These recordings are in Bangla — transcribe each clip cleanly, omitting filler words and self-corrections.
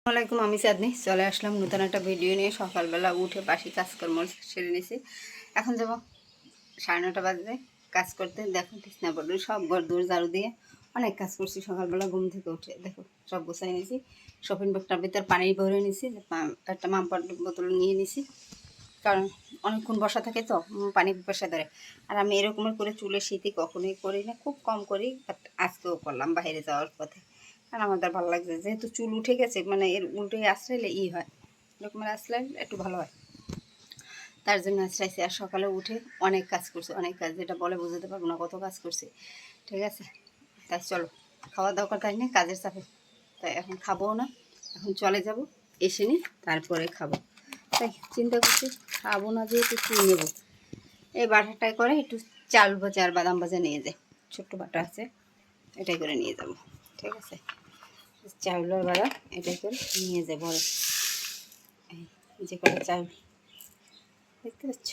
আসসালামাইকুম, আমি চাঁদনি চলে আসলাম নতুন একটা ভিডিও নিয়ে। সকালবেলা উঠে বাসি কাজকর্ম সেরে নিয়েছি। এখন যাব 9:30 বাজে কাজ করতে। দেখো বিছনা পড়ে সব ঘর দৌড় ঝাড়ু দিয়ে অনেক কাজ করছি সকালবেলা ঘুম থেকে উঠে। দেখো সব গোছাই নিয়েছি, শপিং ব্যাগটার ভিতর পানি ভরে নিয়েছি, একটা মাম্পার বোতল নিয়ে নিয়েছি, কারণ অনেকক্ষণ বসা থাকে তো পানি পিপাসা ধরে। আর আমি এরকমের করে চুলের শীতে কখনোই করি না, খুব কম করি, বাট আজকেও করলাম বাইরে যাওয়ার পথে। আর আমাদের ভালো লাগছে, যেহেতু চুল উঠে গেছে, মানে এর উল্টে আসলে হয়, এরকমের আসলে একটু ভালো হয়, তার জন্য আশ্রাইছি। আর সকালে উঠে অনেক কাজ করছি, অনেক কাজ, যেটা বলে বুঝতে পারবো না কত কাজ করছি। ঠিক আছে, তাই চলো খাওয়া দাওয়া করতে হয় না, কাজের চাপে তাই এখন খাবো না, এখন চলে যাব, এসে নিই তারপরে খাবো। তাই চিন্তা করছি খাবো না, যেহেতু কী নেবো, এই বাটাটাই করে একটু চাল ভাজা আর বাদাম ভাজা নিয়ে যায়, ছোট্ট বাটা আছে, এটাই করে নিয়ে যাব। ঠিক আছে, চাউলের বাদাম এটাই করে নিয়ে যায় বড়, এই যে কটা চাউল দেখতে পাচ্ছ,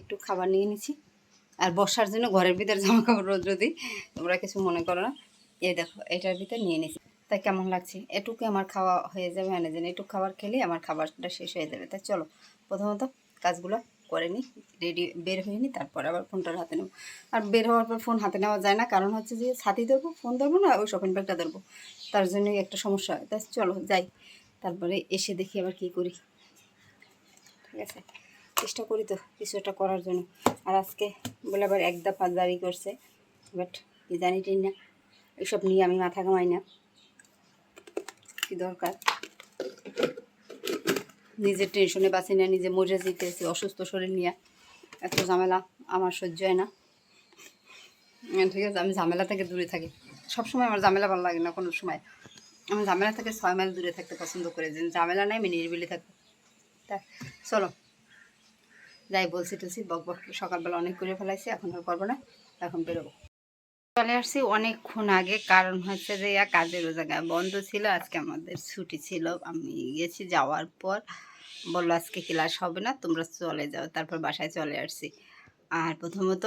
একটু খাবার নিয়ে নিচ্ছি। আর বসার জন্য ঘরের ভিতরে জামা কাপড় রোদ রোদি, তোমরা কিছু মনে করো না। এই দেখো এটার ভিতর নিয়ে নিচ্ছি, তাই কেমন লাগছে, এটুকু আমার খাওয়া হয়ে যাবে, এনে যেন একটু খাবার খেলে আমার খাবারটা শেষ হয়ে যাবে। তাই চলো প্রথমত কাজগুলো করে নিই, রেডি বের হয়ে নিই, তারপর আবার ফোনটার হাতে নেবো। আর বের হওয়ার পর ফোন হাতে নেওয়া যায় না, কারণ হচ্ছে যে ছাতি ধরবো, ফোন ধরবো না, ওই শপিং ব্যাগটা ধরবো, তার জন্যই একটা সমস্যা হয়। তাই চলো যাই, তারপরে এসে দেখি আবার কী করি। ঠিক আছে, চেষ্টা করি তো কিছু একটা করার জন্য। আর আজকে বলে আবার এক দফা জারি করছে, বাট কি জানি টিন না, এইসব নিয়ে আমি মাথা ঘামাই না, কী দরকার, নিজের টেনশনে বাঁচি না, নিজে মরে যেতেছি অসুস্থ শরীর নিয়ে, এত ঝামেলা আমার সহ্য হয় না। ঠিক আছে, আমি ঝামেলা থেকে দূরে থাকি সবসময়, আমার ঝামেলা ভালো লাগে না কোনো সময়, আমি ঝামেলা থেকে 6 মাইল দূরে থাকতে পছন্দ করি, যে ঝামেলা নাই আমি নিরিবিলি থাকবো। তা চলো যাই, বলছি টলছি বক বক সকালবেলা অনেক করে ফেলাইছি, এখন আর করবো না, এখন বেরোবো। চলে আসছি অনেকক্ষণ আগে, কারণ হচ্ছে যে কাজেরও জায়গায় বন্ধ ছিল, আজকে আমাদের ছুটি ছিল। আমি গেছি, যাওয়ার পর বললো আজকে ক্লাস হবে না, তোমরা চলে যাও, তারপর বাসায় চলে আসছি। আর প্রথমত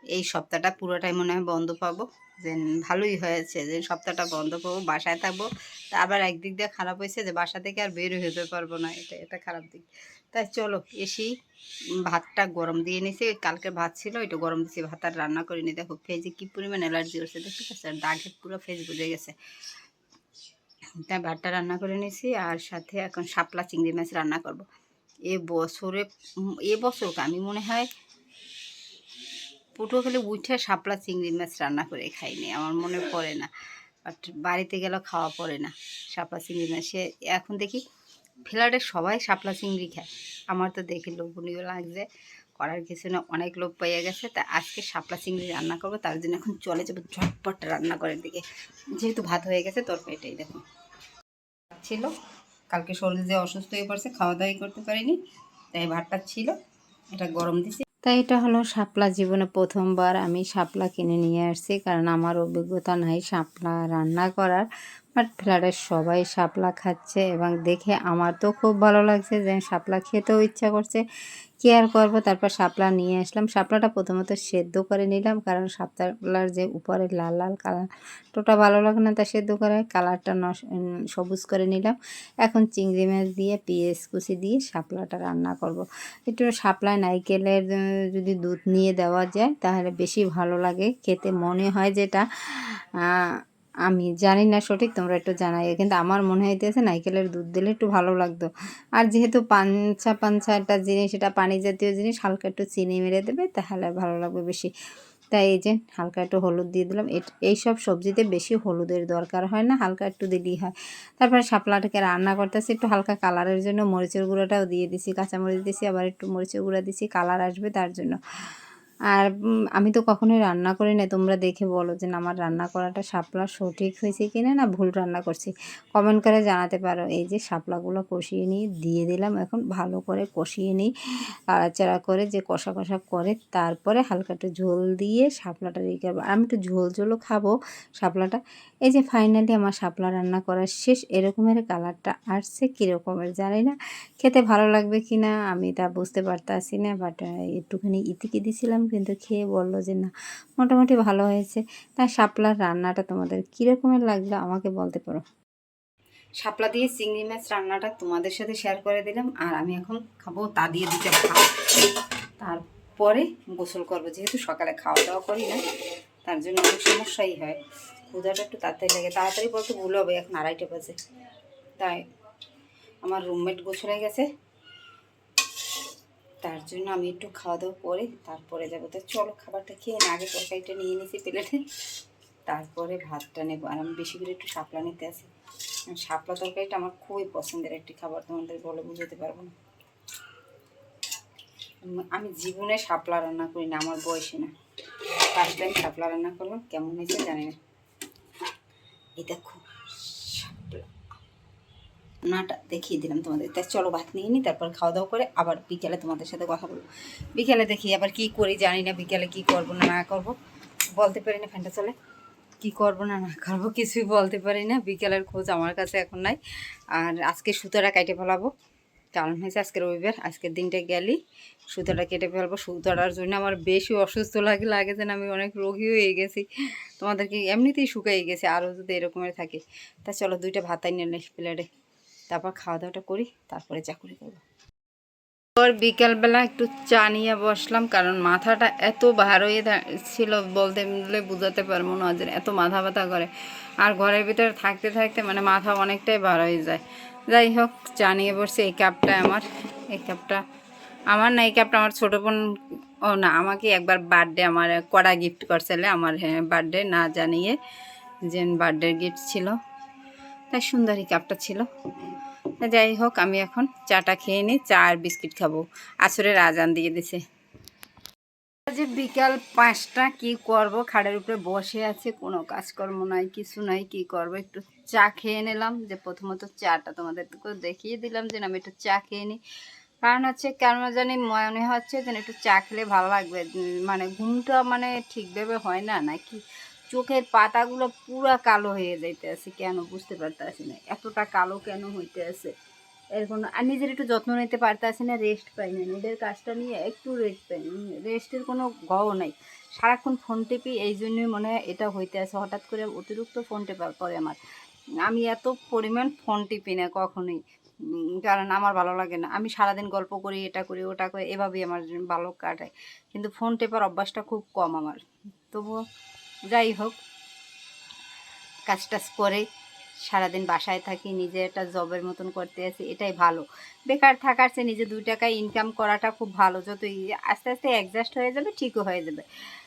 এই সপ্তাহটা পুরোটাই মনে হয় বন্ধ পাবো, যে ভালোই হয়েছে যে সপ্তাহটা বন্ধ পাবো, বাসায় থাকবো। তা আবার একদিক দিয়ে খারাপ হয়েছে যে বাসা থেকে আর বের হতে পারবো না, এটা খারাপ দিক। তাই চলো এসেই ভাতটা গরম দিয়ে নিয়েছি, কালকে ভাত ছিল ওইটা গরম দিয়েছি, ভাত আর রান্না করিনি। দেখো ফেজে কী পরিমাণ অ্যালার্জি হচ্ছে দেখতে পাচ্ছি, আর দাগে পুরো ফেজ বুঝে গেছে। তাই ভাতটা রান্না করে নিয়েছি, আর সাথে এখন শাপলা চিংড়ি মাছ রান্না করব। এবছর আমি মনে হয় পটুয়াখালী উঠে শাপলা চিংড়ি মাছ রান্না করে খাইনি, আমার মনে পড়ে না, বাট বাড়িতে গেলেও খাওয়া পড়ে না শাপলা চিংড়ি মাছ। এখন দেখি ফ্ল্যাটে সবাই শাপলা চিংড়ি খায়, আমার তো দেখি লোভনীয় লাগছে, করার কিছু না, অনেক লোভ পাইয়া গেছে। তা আজকে শাপলা চিংড়ি রান্না করবো, তার জন্য এখন চলে যাবো ঝটপট রান্না করার দিকে, যেহেতু ভাত হয়ে গেছে তরকারিটাই দেখো ছিল, কালকে শরীর যে অসুস্থ হয়ে পড়ছে, খাওয়া দাওয়াই করতে পারিনি, তাই ভাতটা ছিল, এটা গরম দিছি। তাই এটা হলো শাপলা, জীবনে প্রথমবার আমি শাপলা কিনে নিয়ে আসছি, কারণ আমার অভিজ্ঞতা নাই শাপলা রান্না করার, বাট ফ্ল্যাটের সবাই শাপলা খাচ্ছে এবং দেখে আমার তো খুব ভালো লাগছে, যে শাপলা খেতেও ইচ্ছা করছে, কি আর করবো। তারপর শাপলা নিয়ে আসলাম, শাপলাটা প্রথমত সেদ্ধ করে নিলাম, কারণ শাপলার যে উপরে লাল লাল কালারটা ভালো লাগে না, তা সেদ্ধ করে কালারটা সবুজ করে নিলাম। এখন চিংড়ি মাছ দিয়ে পেঁয়াজ কুচি দিয়ে শাপলাটা রান্না করব। একটু শাপলায় নারকেলের যদি দুধ নিয়ে দেওয়া যায় তাহলে বেশি ভালো লাগে খেতে, মনে হয় যেটা, আমি জানি না সঠিক, তোমরা একটু জানাই, কিন্তু আমার মনে হইতেছে নারকেলের দুধ দিলে একটু ভালো লাগতো। আর যেহেতু পাঞ্চা পাঞ্চা একটা জিনিস, এটা পানি জাতীয় জিনিস, হালকা একটু চিনি মেরে দেবে তাহলে ভালো লাগবে বেশি। তাই এই যে হালকা একটু হলুদ দিয়ে দিলাম, এইসব সবজিতে বেশি হলুদের দরকার হয় না, হালকা একটু দিলেই হয়। তারপরে শাপলাটাকে রান্না করতেছি, একটু হালকা কালারের জন্য মরিচের গুঁড়োটাও দিয়ে দিছি, কাঁচামরিচ দিছি, আবার একটু মরিচের গুঁড়া দিছি, কালার আসবে তার জন্য। আর আমি তো কখনোই রান্না করি না, তোমরা দেখে বলো যে আমার রান্না করাটা শাপলা সঠিক হয়েছে কিনা, না ভুল রান্না করছি, কমেন্ট করে জানাতে পারো। এই যে শাপলাগুলো কষিয়ে নিয়ে দিয়ে দিলাম, এখন ভালো করে কষিয়ে নিই, নাড়াচাড়া করে যে কষা কষা করে, তারপরে হালকা একটু ঝোল দিয়ে শাপলাটা রেখে, আমি একটু ঝোল ঝোলও খাবো শাপলাটা। এই যে ফাইনালি আমার শাপলা রান্না করা শেষ, এরকমের কালারটা আসছে, কীরকমের জানি না, খেতে ভালো লাগবে কি না আমি তা বুঝতে পারতাছি না, বাট একটুখানি ইতিকি দিছিলাম, কিন্তু খেয়ে বললো যে না মোটামুটি ভালো হয়েছে। তাই শাপলার রান্নাটা তোমাদের কীরকমের লাগলো আমাকে বলতে পারো। শাপলা দিয়ে চিংড়ি মাছ রান্নাটা তোমাদের সাথে শেয়ার করে দিলাম। আর আমি এখন খাবো তা দিয়ে দুটো ভাত, তারপরে গোসল করবো। যেহেতু সকালে খাওয়া দাওয়া করি না, তার জন্য অনেক সমস্যাই হয়। ক্ষুধাটা একটু তাড়াতাড়ি লাগে, তাড়াতাড়ি বলতে ভুল হবে, এখন 2:30 বাজে। তাই আমার রুমমেট গোসলে গেছে, তার জন্য আমি একটু খাওয়া দাওয়া করে তারপরে যাবো। তো চলো খাবারটা খেয়ে না, আগে তরকারিটা নিয়ে নিয়েছি প্লেটে, তারপরে ভাতটা নেবো। আর আমি বেশি করে একটু শাপলা নিতে আসি। শাপলা তরকারিটা আমার খুবই পছন্দের একটি খাবার, তোমাদের বলে বুঝতে পারবো না। আমি জীবনে শাপলা রান্না করি না, আমার বয়সে না, ফার্স্ট টাইম শাপলা রান্না করলাম, কেমন হয়েছে জানি না। এই দেখো শাপলা রান্নাটা দেখিয়ে দিলাম তোমাদের। তাই চলো ভাত নিয়ে নিই, তারপর খাওয়া দাওয়া করে আবার বিকেলে তোমাদের সাথে কথা বলবো। বিকেলে দেখি আবার কি করি জানি না, বিকেলে কি করবো না না করবো বলতে পারি না, ফ্যানটা চলে। কি করবো না না করবো কিছুই বলতে পারি না, বিকেলের খোঁজ আমার কাছে এখন নাই। আর আজকে সুতোটা কেটে ফেলাবো, কারণ হয়েছে আজকে রবিবার, আজকের দিনটা গেলেই সুতোটা কেটে ফেলবো। সুতোটার জন্য আমার বেশি অসুস্থ লাগে যেন আমি অনেক রোগী হয়ে গেছি, তোমাদেরকে এমনিতেই শুকাই গেছে, আরও যদি এরকমের থাকে। তা চলো 2টা ভাতাই নিয়ে প্লেটে, তারপর খাওয়া দাওয়াটা করি, তারপরে চাকুরি করবো। বিকালবেলা একটু চা নিয়ে বসলাম, কারণ মাথাটা এত ভার হয়ে ছিল বলতে বোঝাতে পারবো না, যে এত মাথা ব্যথা করে। আর ঘরের ভিতরে থাকতে থাকতে মানে মাথা অনেকটাই ভার হয়ে যায়। যাই হোক চা নিয়ে বসছে। এই কাপটা আমার, এই কাপটা আমার না, এই কাপটা আমার ছোটো বোন, ও না আমাকে একবার বার্থডে আমার কড়া গিফট করছিলে আমার, হ্যাঁ বার্থডে না জানিয়ে, যে বার্থডে গিফট ছিল, তাই সুন্দর এই কাপটা ছিল। যাই হোক আমি এখন চাটা খেয়ে নিই, চা আর বিস্কিট খাবো, আসরের আজান দিয়ে দিছে। যে বিকাল 5টা, কি করব, খাটের উপরে বসে আছে, কোনো কাজকর্ম নাই, কিছু নাই, কি করব, একটু চা খেয়ে নিলাম। যে প্রথমত চাটা তোমাদের দেখিয়ে দিলাম যে আমি একটু চা খেয়ে নিই, কারণ হচ্ছে কেন জানি মনে হচ্ছে যে একটু চা খেলে ভালো লাগবে, মানে ঘুমটা মানে ঠিকভাবে হয় না, নাকি চোখের পাতাগুলো পুরা কালো হয়ে যাইতে আছে, কেন বুঝতে পারতেছি না, এতটা কালো কেন হইতে আছে এরকম। আর নিজের একটু যত্ন নিতে পারতেছি না, রেস্ট পাই না, নিজের কাজটা নিয়ে একটু রেস্ট পাই না, রেস্টের কোনো গও নাই, সারাক্ষণ ফোন টিপি, এই জন্যই মনে হয় এটা হইতে আছে। হঠাৎ করে অতিরিক্ত ফোন টেপার পরে আমার, আমি এত পরিমাণ ফোন টিপি না কখনোই, কারণ আমার ভালো লাগে না। আমি সারাদিন গল্প করি, এটা করি ওটা করি, এভাবেই আমার ভালো কাটায়, কিন্তু ফোন টেপার অভ্যাসটা খুব কম আমার। তবুও যাই হোক, কাজ টাজ করে সারাদিন বাসায় থাকি, নিজে একটা জবের মতন করতে আছি, এটাই ভালো। বেকার থাকার চেয়ে নিজে 2 টাকা ইনকাম করাটা খুব ভালো, যতই আস্তে আস্তে অ্যাডজাস্ট হয়ে যাবে, ঠিকও হয়ে যাবে।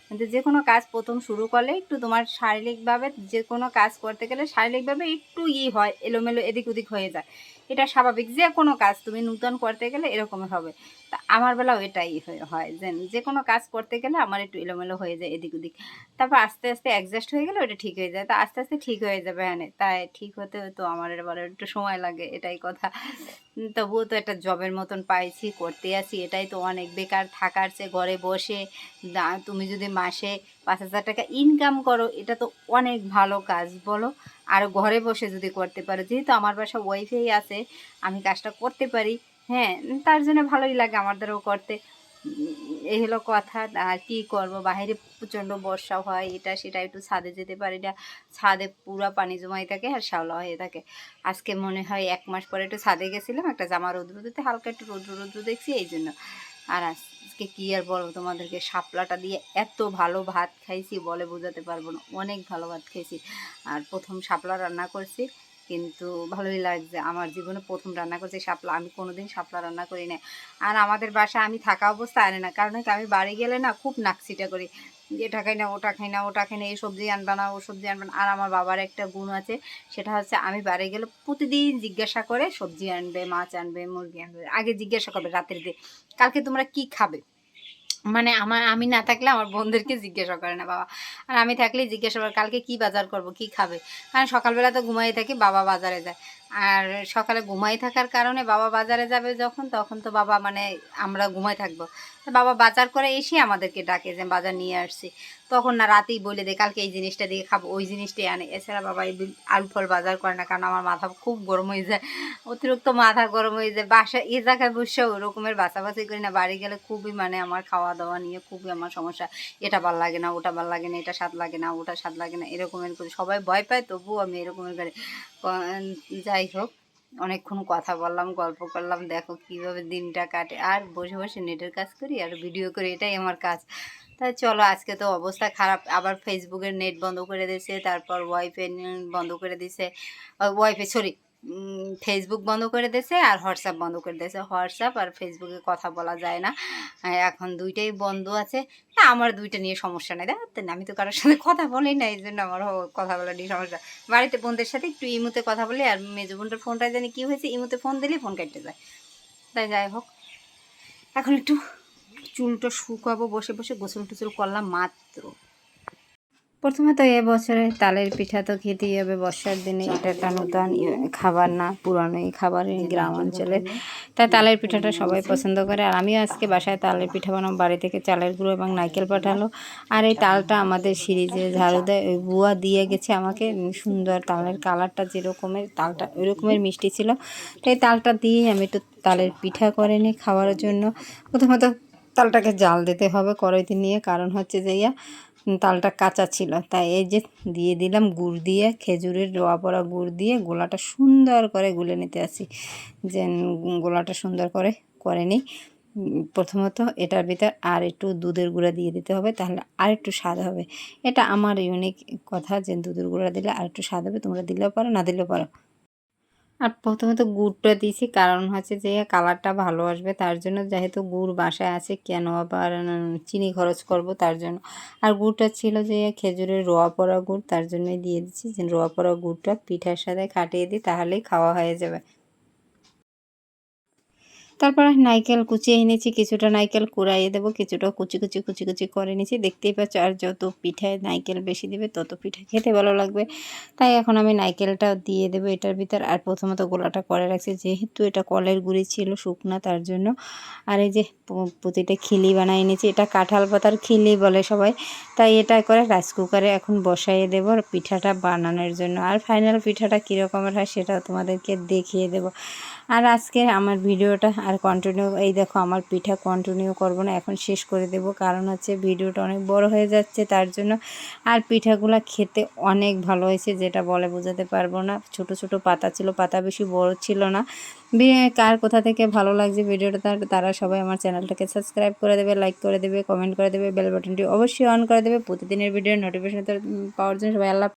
কিন্তু যে কোনো কাজ প্রথম শুরু করলে একটু তোমার শারীরিকভাবে, যে কোনো কাজ করতে গেলে শারীরিকভাবে একটু হয়, এলোমেলো এদিক ওদিক হয়ে যায়, এটা স্বাভাবিক। যে কোনো কাজ তুমি নূতন করতে গেলে এরকম হবে। তা আমার বেলাও এটাই হয়, যে কোনো কাজ করতে গেলে আমার একটু এলোমেলো হয়ে যায় এদিক ওদিক, তারপর আস্তে আস্তে অ্যাডজাস্ট হয়ে গেলে ওটা ঠিক হয়ে যায়। তা আস্তে আস্তে ঠিক হয়ে যাবে, হ্যাঁ, তাই ঠিক হতে তো আমার এবার একটু সময় লাগে, এটাই কথা। তবুও তো একটা জবের মতন পাইছি, করতে আছি, এটাই তো অনেক। বেকার থাকার চেয়ে ঘরে বসে তুমি যদি মাসে 5,000 টাকা ইনকাম করো, এটা তো অনেক ভালো কাজ, বলো। আর ঘরে বসে যদি করতে পারো, যেহেতু আমার বাসা ওয়াইফাই আছে, আমি কাজটা করতে পারি, হ্যাঁ, তার জন্য ভালোই লাগে আমার দ্বারাও করতে। এই হলো কথা। আর কী করবো, বাইরে প্রচণ্ড বর্ষা হয়, এটা সেটা, একটু ছাদে যেতে পারি না, ছাদে পুরা পানি জমাই থাকে আর শ্যাওলা হয়ে থাকে। আজকে মনে হয় 1 মাস পরে একটু ছাদে গেছিলাম, একটা জামা রৌদ্র দিতে, হালকা একটু রৌদ্র দেখছি, এই জন্য। আর আজকে কী আর বলবো তোমাদেরকে, শাপলাটা দিয়ে এত ভালো ভাত খাইছি বলে বোঝাতে পারবো না, অনেক ভালো ভাত খাইছি। আর প্রথম শাপলা রান্না করছি, কিন্তু ভালোই লাগছে, আমার জীবনে প্রথম রান্না করছি শাপলা, আমি কোনোদিন শাপলা রান্না করি না। আর আমাদের বাসায় আমি থাকা অবস্থা আনে না, কারণ কি আমি বাড়ি গেলে না খুব নাকছিটা করি, এটা খাই না ওটা খাই না, ওটা খাই না, এই সবজি আনবা না ও সবজি আনবা না। আর আমার বাবার একটা গুণ আছে, সেটা হচ্ছে আমি বাড়ি গেলে প্রতিদিন জিজ্ঞাসা করে সবজি আনবে, মাছ আনবে, মুরগি আনবে, আগে জিজ্ঞাসা করবে রাতের দিয়ে কালকে তোমরা কি খাবে, মানে আমি না থাকলে আমার বোনদেরকে জিজ্ঞাসা করে না বাবা, আর আমি থাকলেই জিজ্ঞাসা করে কালকে কি বাজার করব, কি খাবে। কারণ সকালবেলা তো ঘুমাই থাকি, বাবা বাজারে যায়, আর সকালে ঘুমাই থাকার কারণে বাবা বাজারে যাবে যখন, তখন তো বাবা মানে আমরা ঘুমাই থাকবো, তো বাবা বাজার করে এসে আমাদেরকে ডাকে যে বাজার নিয়ে আসছি। তখন না রাতেই বলে দেয় কালকে এই জিনিসটা দিয়ে খাবো, ওই জিনিসটাই আনে। এছাড়া বাবা এই আলু ফল বাজার করে না, কারণ আমার মাথা খুব গরম হয়ে যায়, অতিরিক্ত মাথা গরম হয়ে যায়। বাসা এ জায়গায় বসে ওই রকমের বাছাবাছি করি না, বাড়ি গেলে খুবই মানে আমার খাওয়া দাওয়া নিয়ে খুবই আমার সমস্যা। এটা ভাল লাগে না, ওটা ভাল লাগে না, এটা স্বাদ লাগে না, ওটা স্বাদ লাগে না, এরকমের করি। সবাই ভয় পায়, তবুও আমি এরকমের করি। যাই হোক, অনেকক্ষণ কথা বললাম, গল্প করলাম, দেখো কিভাবে দিনটা কাটে। আর বসে বসে নেটের কাজ করি আর ভিডিও করি, এটাই আমার কাজ। তাই চলো, আজকে তো অবস্থা খারাপ, আবার ফেসবুকের নেট বন্ধ করে দিয়েছে, তারপর ওয়াইফাই বন্ধ করে দিয়েছে, ওয়াইফাই সরি ফেসবুক বন্ধ করে দিয়েছে আর হোয়াটসঅ্যাপ বন্ধ করে দিয়েছে। হোয়াটসঅ্যাপ আর ফেসবুকে কথা বলা যায় না, এখন দুইটাই বন্ধ আছে। আমার দুইটা নিয়ে সমস্যা নেই, দেখেন আমি তো কারোর সাথে কথা বলি না, এই জন্য আমার কথা বলা নিয়ে সমস্যা। বাড়িতে বোনদের সাথে একটু ইমুতে কথা বলি, আর মেজো বোনটার ফোনটায় জানি কী হয়েছে, ইমুতে ফোন দিলেই ফোন কেটে যায়। তাই যাই হোক, এখন একটু চুলটা শুকাবো, বসে বসে গোসল টোসল করলাম মাত্র। প্রথমত এবছরে তালের পিঠা তো খেতেই হবে বর্ষার দিনে, এটা একটা নতুন খাবার না, পুরানো এই খাবার গ্রাম অঞ্চলে, তাই তালের পিঠাটা সবাই পছন্দ করে। আর আমিও আজকে বাসায় তালের পিঠা বানাবো, বাড়ি থেকে চালের গুঁড়ো এবং নারকেল পাঠালো। আর এই তালটা আমাদের সিরিজে ঝাড়ু দেয় ওই বুয়া দিয়ে গেছে আমাকে, সুন্দর তালের কালারটা যেরকমের, তালটা ওই রকমের মিষ্টি ছিল। তাই তালটা দিয়ে আমি একটু তালের পিঠা করে নিই খাওয়ার জন্য। প্রথমত তালটাকে জাল দিতে হবে কড়াইতে নিয়ে, কারণ হচ্ছে যে তালটা কাঁচা ছিল, তাই এই যে দিয়ে দিলাম গুড় দিয়ে, খেজুরের রোয়া পড়া গুড় দিয়ে গোলাটা সুন্দর করে গুলে নিতে আসি, যে গোলাটা সুন্দর করে করে নিই। প্রথমত এটার ভিতর আর একটু দুধের গুঁড়া দিয়ে দিতে হবে, তাহলে আর একটু স্বাদ হবে। এটা আমার ইউনিক কথা, যে দুধের গুঁড়া দিলে আর একটু স্বাদ হবে, তোমরা দিলেও পারো না দিলেও পারো। আর প্রথমে তো গুড়টা দিয়েছি, কারণ হচ্ছে যে কালারটা ভালো আসবে তার জন্য, যেহেতু গুড় বাসায় আছে কেন আবার চিনি খরচ করব তার জন্য। আর গুড়টা ছিল যে খেজুরের রোয়া পড়া গুড়, তার জন্যই দিয়ে দিচ্ছি, যে রোয়া পড়া গুড়টা পিঠার সাথে খাটিয়ে দিই, তাহলেই খাওয়া হয়ে যাবে। তারপরে নারকেল কুচিয়ে এনেছি, কিছুটা নারকেল কুড়াইয়ে দেবো, কিছুটা কুচি কুচি কুচি কুচি করে নিয়েছি, দেখতেই পাচ্ছ। আর যত পিঠায় নারকেল বেশি দেবে তত পিঠা খেতে ভালো লাগবে, তাই এখন আমি নারকেলটাও দিয়ে দেবো এটার ভিতর। আর প্রথমত গোলাটা করে রাখছি, যেহেতু এটা কলের গুঁড়ি ছিল শুকনা, তার জন্য। আর এই যে প্রতিটা খিলি বানিয়ে এনেছি, এটা কাঁঠাল পাতার খিলি বলে সবাই, তাই এটা করে রাইস কুকারে এখন বসাইয়ে দেবো পিঠাটা বানানোর জন্য। আর ফাইনাল পিঠাটা কীরকমের হয় সেটাও তোমাদেরকে দেখিয়ে দেবো। আর আজকে আমার ভিডিওটা আর কন্টিনিউ, এই দেখো আমার পিঠা কন্টিনিউ করব না, এখন শেষ করে দেব, কারণ হচ্ছে ভিডিওটা অনেক বড় হয়ে যাচ্ছে তার জন্য। আর পিঠাগুলো খেতে অনেক ভালো হয়েছে, যেটা বলে বোঝাতে পারবো না। ছোট ছোট পাতা ছিল, পাতা বেশি বড় ছিল না। কার কোথা থেকে ভালো লাগছে ভিডিওটা তারা সবাই আমার চ্যানেলটাকে সাবস্ক্রাইব করে দেবে, লাইক করে দেবে, কমেন্ট করে দেবে, বেল বাটনটি অবশ্যই অন করে দেবে প্রতিদিনের ভিডিওর নোটিফিকেশন পাওয়ার জন্য। সবাই আল্লাহ।